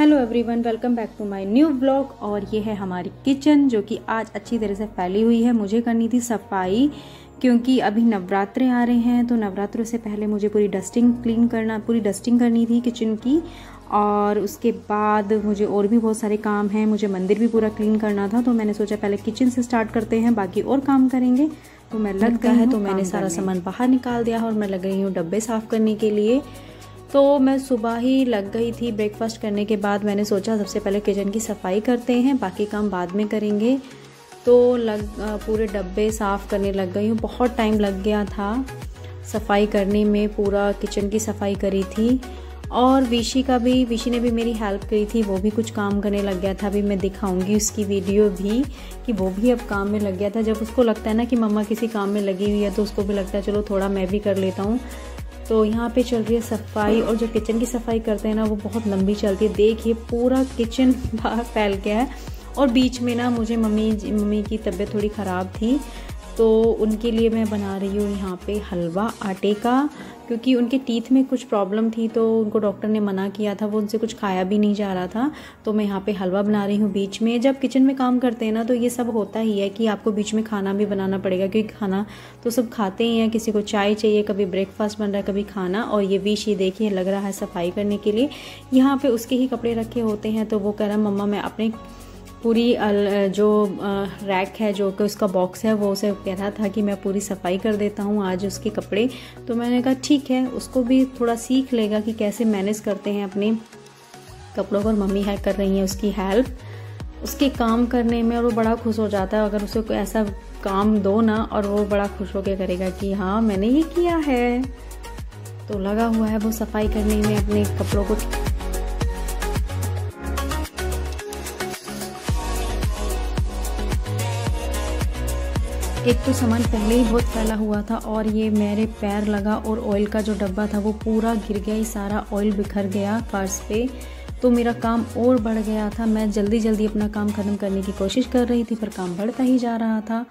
Hello everyone, welcome back to my new blog. और ये है हमारी किचन जो कि आज अच्छी तरह से फैली हुई है। मुझे करनी थी सफाई क्योंकि अभी नवरात्रे आ रहे हैं, तो नवरात्रों से पहले मुझे पूरी डस्टिंग करनी थी किचन की। और उसके बाद मुझे और भी बहुत सारे काम हैं, मुझे मंदिर भी पूरा क्लीन करना था। तो मैंने सोचा पहले किचन से स्टार्ट करते हैं, बाकी और काम करेंगे। तो मैं लग गई हूँ, तो मैंने सारा सामान बाहर निकाल दिया और मैं लग गई हूँ डब्बे साफ़ करने के लिए। तो मैं सुबह ही लग गई थी। ब्रेकफास्ट करने के बाद मैंने सोचा सबसे पहले किचन की सफाई करते हैं, बाकी काम बाद में करेंगे। तो पूरे डब्बे साफ़ करने लग गई हूँ। बहुत टाइम लग गया था सफाई करने में, पूरा किचन की सफाई करी थी। और विशी ने भी मेरी हेल्प करी थी, वो भी कुछ काम करने लग गया था। अभी मैं दिखाऊंगी उसकी वीडियो भी कि वो भी अब काम में लग गया था। जब उसको लगता है ना कि मम्मा किसी काम में लगी हुई है, तो उसको भी लगता है चलो थोड़ा मैं भी कर लेता हूँ। तो यहाँ पे चल रही है सफाई, और जो किचन की सफाई करते हैं ना वो बहुत लंबी चलती है। देखिए पूरा किचन बाहर फैल गया है। और बीच में ना मुझे मम्मी की तबीयत थोड़ी ख़राब थी, तो उनके लिए मैं बना रही हूँ यहाँ पे हलवा आटे का, क्योंकि उनके टीथ में कुछ प्रॉब्लम थी तो उनको डॉक्टर ने मना किया था, वो उनसे कुछ खाया भी नहीं जा रहा था। तो मैं यहाँ पे हलवा बना रही हूँ बीच में। जब किचन में काम करते हैं ना तो ये सब होता ही है कि आपको बीच में खाना भी बनाना पड़ेगा, क्योंकि खाना तो सब खाते ही हैं। किसी को चाय चाहिए, कभी ब्रेकफास्ट बन रहा है, कभी खाना। और ये विशी देखिए लग रहा है सफाई करने के लिए। यहाँ पे उसके ही कपड़े रखे होते हैं, तो वो कह रहा मम्मा मैं अपने पूरी जो रैक है, जो कि उसका बॉक्स है, वो उसे कह रहा था कि मैं पूरी सफाई कर देता हूँ आज उसके कपड़े। तो मैंने कहा ठीक है, उसको भी थोड़ा सीख लेगा कि कैसे मैनेज करते हैं अपने कपड़ों को। और मम्मी है कर रही है उसकी हेल्प उसके काम करने में, और वो बड़ा खुश हो जाता है अगर उसे कोई ऐसा काम दो ना, और वो बड़ा खुश होकर करेगा कि हाँ मैंने ये किया है। तो लगा हुआ है वो सफाई करने में अपने कपड़ों को। एक तो सामान पहले ही बहुत फैला हुआ था, और ये मेरे पैर लगा, और ऑयल का जो डब्बा था वो पूरा गिर गया। ये सारा ऑयल बिखर गया फर्श पे, तो मेरा काम और बढ़ गया था। मैं जल्दी अपना काम ख़त्म करने की कोशिश कर रही थी, पर काम बढ़ता ही जा रहा था।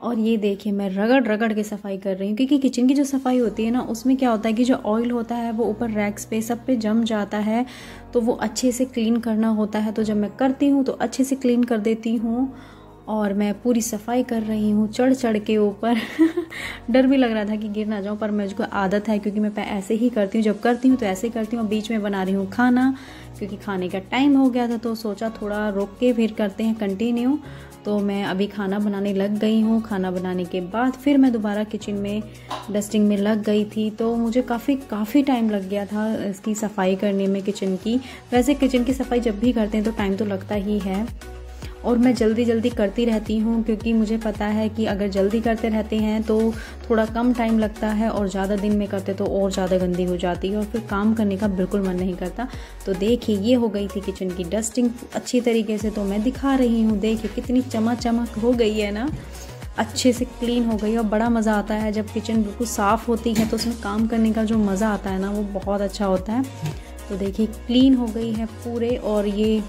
और ये देखिए मैं रगड़ के सफाई कर रही हूँ, क्योंकि किचन की जो सफाई होती है ना उसमें क्या होता है कि जो ऑयल होता है वो ऊपर रैक्स पे सब पे जम जाता है, तो वो अच्छे से क्लीन करना होता है। तो जब मैं करती हूँ तो अच्छे से क्लीन कर देती हूँ। और मैं पूरी सफाई कर रही हूँ चढ़ के ऊपर डर भी लग रहा था कि गिर ना जाऊँ, पर मुझको आदत है, क्योंकि मैं ऐसे ही करती हूँ। जब करती हूँ तो ऐसे करती हूँ। और बीच में बना रही हूँ खाना, क्योंकि खाने का टाइम हो गया था, तो सोचा थोड़ा रोक के फिर करते हैं कंटिन्यू। तो मैं अभी खाना बनाने लग गई हूँ। खाना बनाने के बाद फिर मैं दोबारा किचन में डस्टिंग में लग गई थी। तो मुझे काफ़ी टाइम लग गया था इसकी सफाई करने में किचन की। वैसे किचन की सफाई जब भी करते हैं तो टाइम तो लगता ही है, और मैं जल्दी करती रहती हूँ, क्योंकि मुझे पता है कि अगर जल्दी करते रहते हैं तो थोड़ा कम टाइम लगता है, और ज़्यादा दिन में करते तो और ज़्यादा गंदी हो जाती है, और फिर काम करने का बिल्कुल मन नहीं करता। तो देखिए ये हो गई थी किचन की डस्टिंग अच्छी तरीके से, तो मैं दिखा रही हूँ। देखिए कितनी चमक हो गई है ना, अच्छे से क्लीन हो गई। और बड़ा मज़ा आता है जब किचन बिल्कुल साफ़ होती है, तो उसमें काम करने का जो मज़ा आता है ना वो बहुत अच्छा होता है। तो देखिए क्लीन हो गई है पूरे। और ये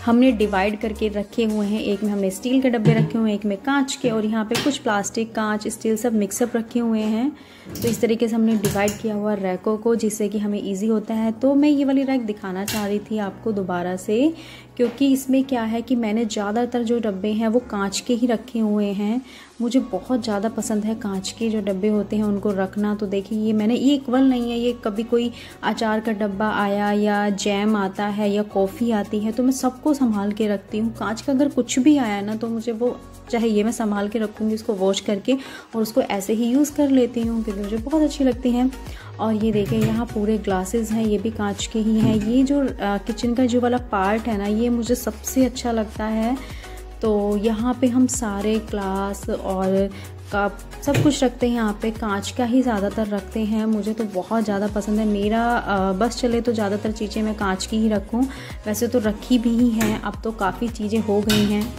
हमने डिवाइड करके रखे हुए हैं, एक में हमने स्टील के डब्बे रखे हुए हैं, एक में कांच के, और यहाँ पे कुछ प्लास्टिक, कांच, स्टील सब मिक्सअप रखे हुए हैं। तो इस तरीके से हमने डिवाइड किया हुआ रैकों को, जिससे कि हमें इजी होता है। तो मैं ये वाली रैक दिखाना चाह रही थी आपको दोबारा से, क्योंकि इसमें क्या है कि मैंने ज़्यादातर जो डब्बे हैं वो कांच के ही रखे हुए हैं। मुझे बहुत ज़्यादा पसंद है कांच के जो डब्बे होते हैं उनको रखना। तो देखिए ये मैंने, ये इक्वल नहीं है, ये कभी कोई अचार का डब्बा आया या जैम आता है या कॉफ़ी आती है तो मैं सबको संभाल के रखती हूँ। कांच का अगर कुछ भी आया ना तो मुझे वो चाहिए, मैं संभाल के रखूँगी उसको वॉश करके, और उसको ऐसे ही यूज़ कर लेती हूँ क्योंकि मुझे बहुत अच्छी लगती हैं। और ये देखिए यहाँ पूरे ग्लासेस हैं, ये भी कांच के ही हैं। ये जो किचन का जो वाला पार्ट है ना, ये मुझे सबसे अच्छा लगता है। तो यहाँ पे हम सारे ग्लास और कप सब कुछ रखते हैं, यहाँ पे कांच का ही ज़्यादातर रखते हैं। मुझे तो बहुत ज़्यादा पसंद है। मेरा बस चले तो ज़्यादातर चीज़ें मैं कांच की ही रखूँ। वैसे तो रखी भी ही हैं, अब तो काफ़ी चीज़ें हो गई हैं।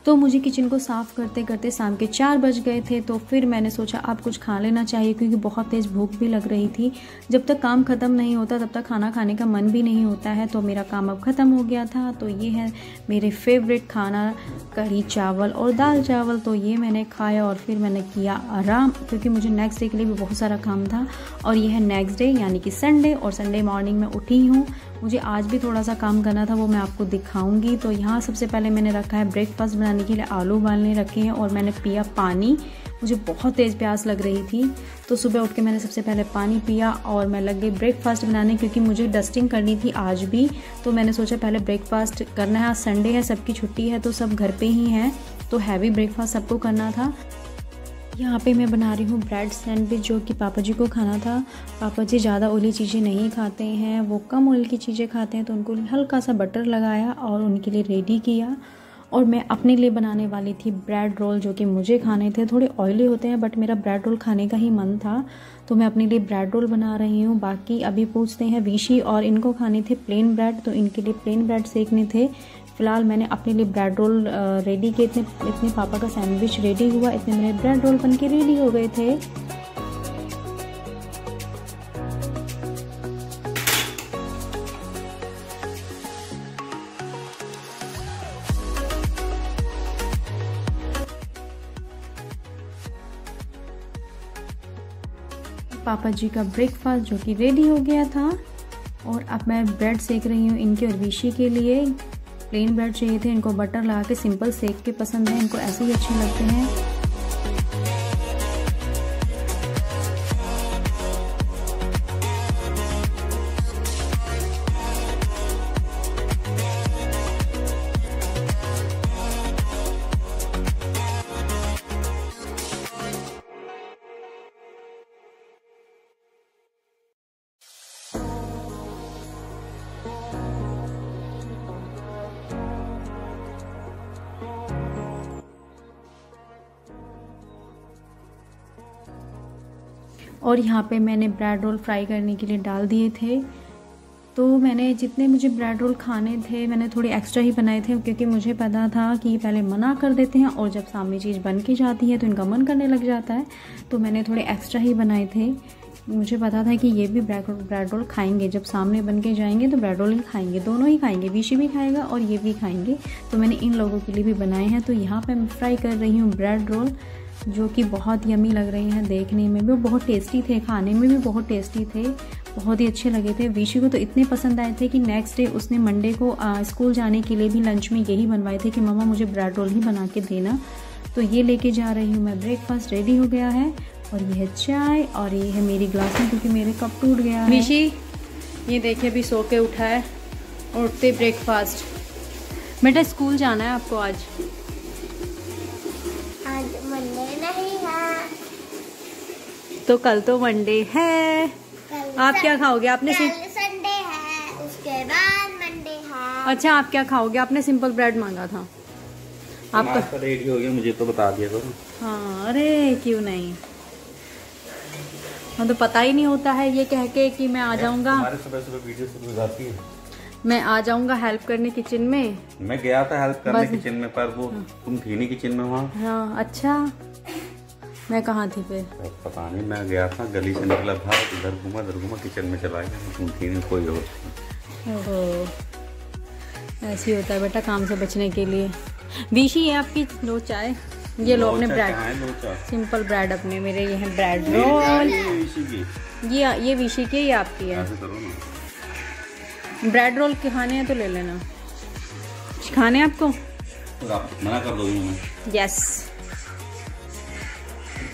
तो मुझे किचन को साफ़ करते करते शाम के 4 बज गए थे। तो फिर मैंने सोचा अब कुछ खा लेना चाहिए, क्योंकि बहुत तेज़ भूख भी लग रही थी। जब तक काम ख़त्म नहीं होता तब तक खाना खाने का मन भी नहीं होता है। तो मेरा काम अब ख़त्म हो गया था। तो ये है मेरे फेवरेट खाना, कढ़ी चावल और दाल चावल। तो ये मैंने खाया और फिर मैंने किया आराम, क्योंकि मुझे नेक्स्ट डे के लिए भी बहुत सारा काम था। और ये है नेक्स्ट डे यानी कि संडे, और संडे मॉर्निंग में उठी हूँ। मुझे आज भी थोड़ा सा काम करना था, वो मैं आपको दिखाऊंगी। तो यहाँ सबसे पहले मैंने रखा है ब्रेकफास्ट बनाने के लिए, आलू उबालने रखे हैं और मैंने पिया पानी। मुझे बहुत तेज़ प्यास लग रही थी, तो सुबह उठ के मैंने सबसे पहले पानी पिया और मैं लग गई ब्रेकफास्ट बनाने, क्योंकि मुझे डस्टिंग करनी थी आज भी। तो मैंने सोचा पहले ब्रेकफास्ट करना है, आज संडे है, सबकी छुट्टी है, तो सब घर पे ही हैं, तो हैवी ब्रेकफास्ट सबको करना था। यहाँ पे मैं बना रही हूँ ब्रेड सैंडविच, जो कि पापा जी को खाना था। पापा जी ज़्यादा ऑयली चीज़ें नहीं खाते हैं, वो कम ऑयल की चीज़ें खाते हैं, तो उनको हल्का सा बटर लगाया और उनके लिए रेडी किया। और मैं अपने लिए बनाने वाली थी ब्रेड रोल, जो कि मुझे खाने थे। थोड़े ऑयली होते हैं बट मेरा ब्रेड रोल खाने का ही मन था, तो मैं अपने लिए ब्रेड रोल बना रही हूँ। बाकी अभी पूछते हैं विशी, और इनको खाने थे प्लेन ब्रेड, तो इनके लिए प्लेन ब्रेड सेकने थे। फ़िलहाल मैंने अपने लिए ब्रेड रोल रेडी किए। इतने पापा का सैंडविच रेडी हुआ, इतने मेरे ब्रेड रोल बन के रेडी हो गए थे। पापा जी का ब्रेकफास्ट जो कि रेडी हो गया था, और अब मैं ब्रेड सेक रही हूँ इनके और विशी के लिए। प्लेन ब्रेड चाहिए थे, इनको बटर लगा के सिंपल सेक के पसंद है, इनको ऐसे ही अच्छे लगते हैं। और यहाँ पे मैंने ब्रेड रोल फ्राई करने के लिए डाल दिए थे। तो मैंने जितने मुझे ब्रेड रोल खाने थे मैंने थोड़े एक्स्ट्रा ही बनाए थे, क्योंकि मुझे पता था कि पहले मना कर देते हैं और जब सामने चीज़ बन के जाती है तो इनका मन करने लग जाता है। तो मैंने थोड़े एक्स्ट्रा ही बनाए थे। मुझे पता था कि ये भी ब्रेड रोल खाएंगे, जब सामने बन के जाएंगे तो ब्रेड रोल ही खाएंगे, दोनों ही खाएंगे, विशी भी खाएगा और ये भी खाएंगे। तो मैंने इन लोगों के लिए भी बनाए हैं। तो यहाँ पर मैं फ्राई कर रही हूँ ब्रेड रोल, जो कि बहुत यमी लग रही हैं, देखने में भी बहुत टेस्टी थे, खाने में भी बहुत टेस्टी थे, बहुत ही अच्छे लगे थे। विशी को तो इतने पसंद आए थे कि नेक्स्ट डे उसने मंडे को स्कूल जाने के लिए भी लंच में यही बनवाए थे कि मम्मा मुझे ब्रेड रोल ही बना के देना। तो ये लेके जा रही हूँ मैं। ब्रेकफास्ट रेडी हो गया है, और ये है चाय, और ये है मेरी ग्लास में, क्योंकि मेरे कप टूट गया है। विशी ये देखिए अभी सो के उठा है, उठते ब्रेकफास्ट। बेटा स्कूल जाना है आपको आज मंडे नहीं है, तो कल तो मंडे है। आप क्या खाओगे? आपने संडे है, उसके बाद मंडे है। अच्छा आप क्या खाओगे? आपने सिंपल ब्रेड मांगा था। आपका रेडी हो गया, मुझे तो बता दिया करो। हाँ अरे क्यों नहीं, हाँ तो पता ही नहीं होता है ये कह के कि मैं आ जाऊंगा। हमारे सुबह सुबह वीडियो शुरू हो जाती है, मैं आ जाऊंगा हेल्प करने किचन में। मैं गया था हेल्प करने किचन में, पर वो तुम थी नहीं किचन में वहाँ। हाँ अच्छा, मैं कहाँ थी फिर? पता नहीं, मैं गया था, गली से निकला था, इधर घूमा किचन में चला गया, तुम थी नहीं, कोई और। ओहो ऐसे ही होता है बेटा काम से बचने के लिए। विशी है आपकी लो चाय, ये लो अपने ब्रेड, सिंपल ब्रेड अपने, मेरे ये है ब्रेड रोल। ये विशी की, ये आपकी है। ब्रेड रोल के खाने हैं तो ले लेना, खाने आपको मना कर दोगी मैं? यस,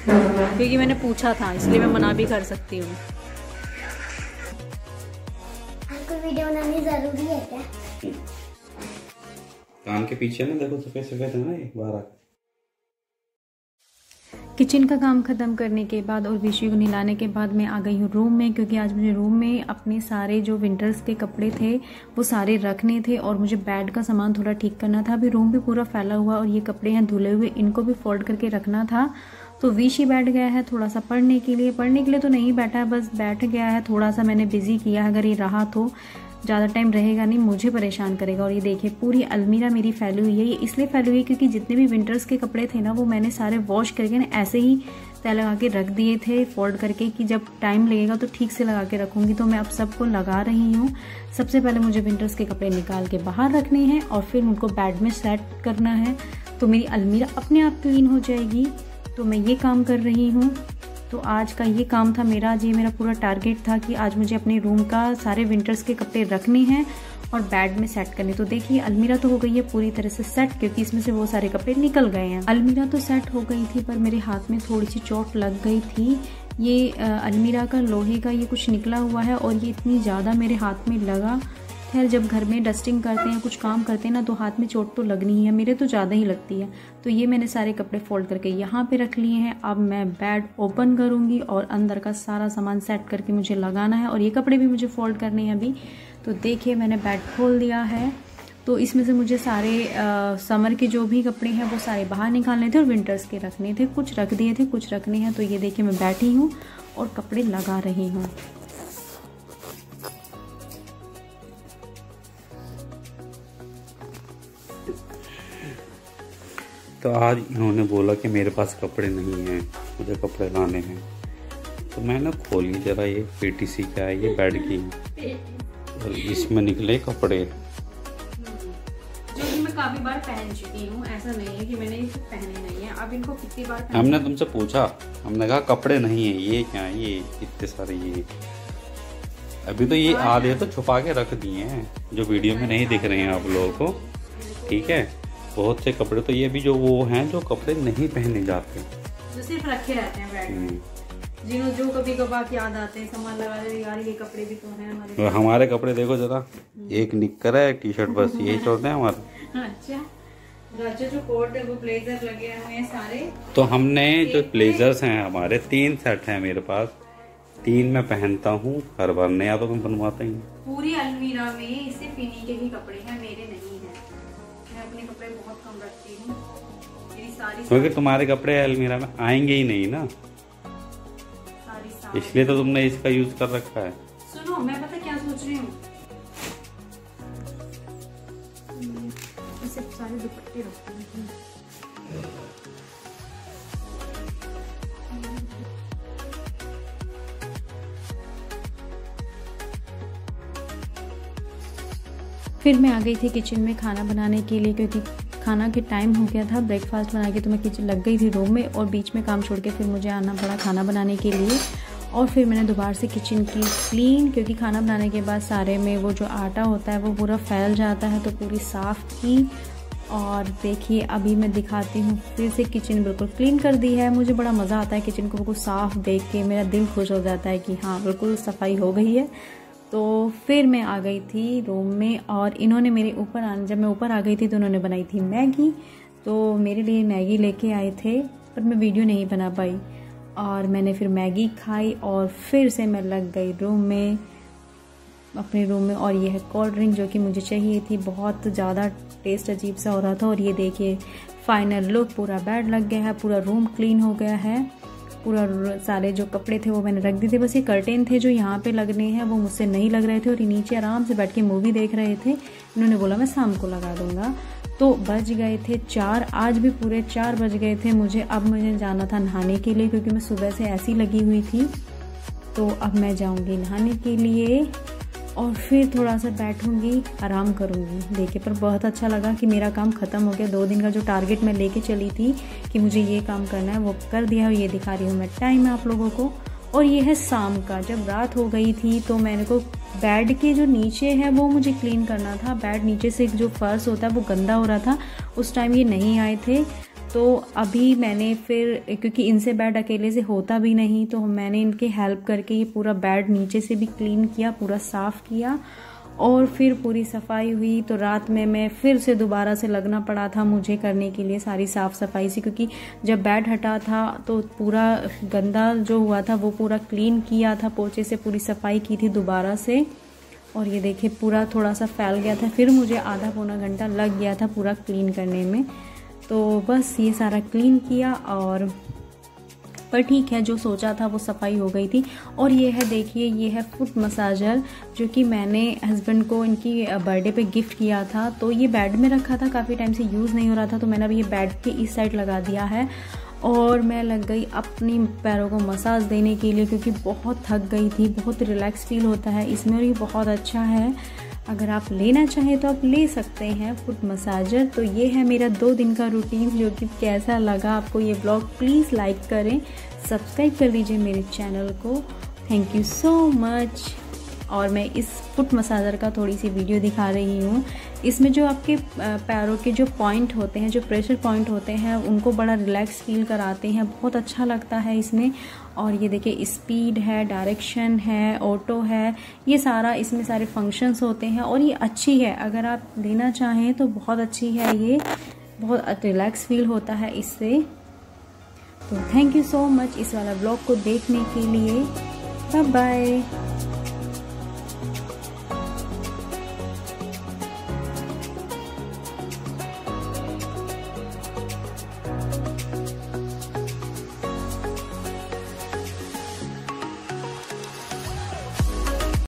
क्योंकि मैंने पूछा था इसलिए मैं मना भी कर सकती हूँ। आपको वीडियो बनानी जरूरी है क्या? कान के पीछे ना देखो सफेद सफेद है ना, एक बार किचन का काम ख़त्म करने के बाद और विशी को नहलाने के बाद मैं आ गई हूँ रूम में, क्योंकि आज मुझे रूम में अपने सारे जो विंटर्स के कपड़े थे वो सारे रखने थे, और मुझे बेड का सामान थोड़ा ठीक करना था। अभी रूम भी पूरा फैला हुआ और ये कपड़े हैं धुले हुए, इनको भी फोल्ड करके रखना था। तो विशी बैठ गया है थोड़ा सा पढ़ने के लिए तो नहीं बैठा, बस बैठ गया है, थोड़ा सा मैंने बिजी किया। अगर ये रहा तो ज़्यादा टाइम रहेगा नहीं, मुझे परेशान करेगा। और ये देखिए पूरी अलमीरा मेरी फैली हुई है। ये इसलिए फैली हुई है क्योंकि जितने भी विंटर्स के कपड़े थे ना वो मैंने सारे वॉश करके ना ऐसे ही तय लगा के रख दिए थे फोल्ड करके कि जब टाइम लगेगा तो ठीक से लगा के रखूंगी। तो मैं अब सबको लगा रही हूँ। सबसे पहले मुझे विंटर्स के कपड़े निकाल के बाहर रखने हैं और फिर उनको बेड में सेट करना है, तो मेरी अलमीरा अपने आप क्लीन हो जाएगी। तो मैं ये काम कर रही हूँ। तो आज का ये काम था मेरा। आज ये मेरा पूरा टारगेट था कि आज मुझे अपने रूम का सारे विंटर्स के कपड़े रखने हैं और बेड में सेट करने। तो देखिए अलमीरा तो हो गई है पूरी तरह से सेट, क्योंकि इसमें से वो सारे कपड़े निकल गए हैं। अलमीरा तो सेट हो गई थी पर मेरे हाथ में थोड़ी सी चोट लग गई थी। ये अलमीरा का लोहे का ये कुछ निकला हुआ है और ये इतनी ज़्यादा मेरे हाथ में लगा। खैर जब घर में डस्टिंग करते हैं कुछ काम करते हैं ना तो हाथ में चोट तो लगनी ही है, मेरे तो ज़्यादा ही लगती है। तो ये मैंने सारे कपड़े फोल्ड करके यहाँ पे रख लिए हैं। अब मैं बेड ओपन करूँगी और अंदर का सारा सामान सेट करके मुझे लगाना है और ये कपड़े भी मुझे फोल्ड करने हैं अभी। तो देखिए मैंने बेड खोल दिया है। तो इसमें से मुझे सारे समर के जो भी कपड़े हैं वो सारे बाहर निकालने थे और विंटर्स के रखने थे। कुछ रख दिए थे, कुछ रखने हैं। तो ये देखिए मैं बैठी हूँ और कपड़े लगा रही हूँ। तो आज इन्होंने बोला कि मेरे पास कपड़े नहीं हैं, मुझे कपड़े लाने हैं। तो मैंने खोली जरा ये पेटी सी क्या है, ये बेड की और इसमें निकले कपड़े जो कि मैं काफी बार पहन चुकी हूँ। ऐसा नहीं है कि मैंने इसे पहने नहीं है। अब इनको कितनी बार हमने तुमसे पूछा, हमने कहा कपड़े नहीं है। ये क्या है, ये इतने सारे ये अभी तो ये आधे तो छुपा के रख दिए हैं जो वीडियो में नहीं दिख रहे हैं आप लोगों को, ठीक है। बहुत से कपड़े तो ये भी जो वो हैं जो कपड़े नहीं पहने जाते, जो सिर्फ रखे रहते हैं बेड में, जिन्हों जो कभी कभार याद आते हैं सामान लगा दे यार ये कपड़े भी तो हैं हमारे कपड़े देखो जरा, एक निक्कर है, टी शर्ट, बस यही चलते हैं हमारे। अच्छा जो कोट है वो ब्लेजर लगे हुए हैं सारे। तो हमने जो ब्लेजर्स हैं हमारे 3 सेट हैं मेरे पास, 3 मैं पहनता हूँ हर बार, नया तो मैं बनवाता ही। पूरी अलमीरा में सिर्फ इन्हीं के ही कपड़े हैं, मेरे नहीं है। मैं अपने कपड़े बहुत कम रखती हूँ, मेरी सारी क्योंकि तुम्हारे कपड़े अलमीरा में आएंगे ही नहीं ना, इसलिए तो तुमने इसका यूज कर रखा है। सुनो मैं पता क्या सोच रही हूँ, इसे सारे दुपट्टे रखती हूँ। फिर मैं आ गई थी किचन में खाना बनाने के लिए, क्योंकि खाना के टाइम हो गया था। ब्रेकफास्ट बना के तो मैं किचन लग गई थी रूम में और बीच में काम छोड़ के फिर मुझे आना पड़ा खाना बनाने के लिए। और फिर मैंने दोबारा से किचन की क्लीन, क्योंकि खाना बनाने के बाद सारे में वो जो आटा होता है वो पूरा फैल जाता है, तो पूरी साफ़ की। और देखिए अभी मैं दिखाती हूँ, फिर से किचन बिल्कुल क्लीन कर दी है। मुझे बड़ा मज़ा आता है किचन को बिल्कुल साफ़ देख के, मेरा दिल खुश हो जाता है कि हाँ बिल्कुल सफाई हो गई है। तो फिर मैं आ गई थी रूम में और इन्होंने मेरे ऊपर आने, जब मैं ऊपर आ गई थी तो उन्होंने बनाई थी मैगी। तो मेरे लिए मैगी लेके आए थे पर मैं वीडियो नहीं बना पाई और मैंने फिर मैगी खाई और फिर से मैं लग गई रूम में, अपने रूम में। और ये है कोल्ड ड्रिंक जो कि मुझे चाहिए थी, बहुत ज़्यादा टेस्ट अजीब सा हो रहा था। और ये देखिए फाइनल लुक, पूरा बेड लग गया है, पूरा रूम क्लीन हो गया है, पूरा सारे जो कपड़े थे वो मैंने रख दिए थे। बस ये कर्टेन थे जो यहाँ पे लगने हैं वो मुझसे नहीं लग रहे थे और ये नीचे आराम से बैठ के मूवी देख रहे थे। इन्होंने बोला मैं शाम को लगा दूंगा। तो बज गए थे 4, आज भी पूरे 4 बज गए थे मुझे। अब मुझे जाना था नहाने के लिए, क्योंकि मैं सुबह से ऐसी लगी हुई थी। तो अब मैं जाऊंगी नहाने के लिए और फिर थोड़ा सा बैठूंगी, आराम करूंगी। देखिए पर बहुत अच्छा लगा कि मेरा काम ख़त्म हो गया। 2 दिन का जो टारगेट मैं लेके चली थी कि मुझे ये काम करना है वो कर दिया है। ये दिखा रही हूँ मैं टाइम है आप लोगों को। और ये है शाम का, जब रात हो गई थी तो मैंने को बेड के जो नीचे है वो मुझे क्लीन करना था। बेड नीचे से जो फर्श होता है वो गंदा हो रहा था, उस टाइम ये नहीं आए थे। तो अभी मैंने फिर, क्योंकि इनसे बेड अकेले से होता भी नहीं, तो मैंने इनके हेल्प करके ये पूरा बेड नीचे से भी क्लीन किया, पूरा साफ़ किया और फिर पूरी सफाई हुई। तो रात में मैं फिर से दोबारा से लगना पड़ा था मुझे करने के लिए सारी साफ़ सफाई से, क्योंकि जब बेड हटा था तो पूरा गंदा जो हुआ था वो पूरा क्लीन किया था, पोछे से पूरी सफाई की थी दोबारा से। और ये देखिए पूरा थोड़ा सा फैल गया था, फिर मुझे आधा पौना घंटा लग गया था पूरा क्लीन करने में। तो बस ये सारा क्लीन किया और पर ठीक है, जो सोचा था वो सफाई हो गई थी। और ये है, देखिए, ये है फुट मसाजर जो कि मैंने हस्बैंड को इनकी बर्थडे पे गिफ्ट किया था। तो ये बेड में रखा था, काफ़ी टाइम से यूज़ नहीं हो रहा था, तो मैंने अभी ये बेड के इस साइड लगा दिया है। और मैं लग गई अपनी पैरों को मसाज देने के लिए, क्योंकि बहुत थक गई थी। बहुत रिलैक्स फील होता है इसमें और ये बहुत अच्छा है। अगर आप लेना चाहें तो आप ले सकते हैं फुट मसाजर। तो ये है मेरा 2 दिन का रूटीन, जो कि कैसा लगा आपको ये ब्लॉग प्लीज़ लाइक करें, सब्सक्राइब कर दीजिए मेरे चैनल को। Thank you so much. और मैं इस फुट मसाजर का थोड़ी सी वीडियो दिखा रही हूँ। इसमें जो आपके पैरों के जो पॉइंट होते हैं, जो प्रेशर पॉइंट होते हैं, उनको बड़ा रिलैक्स फील कराते हैं। बहुत अच्छा लगता है इसमें। और ये देखिए, स्पीड है, डायरेक्शन है, ऑटो है, ये सारा इसमें सारे फंक्शंस होते हैं। और ये अच्छी है, अगर आप लेना चाहें तो बहुत अच्छी है ये। बहुत रिलैक्स फील होता है इससे। तो थैंक यू सो मच इस वाला ब्लॉग को देखने के लिए। Bye bye.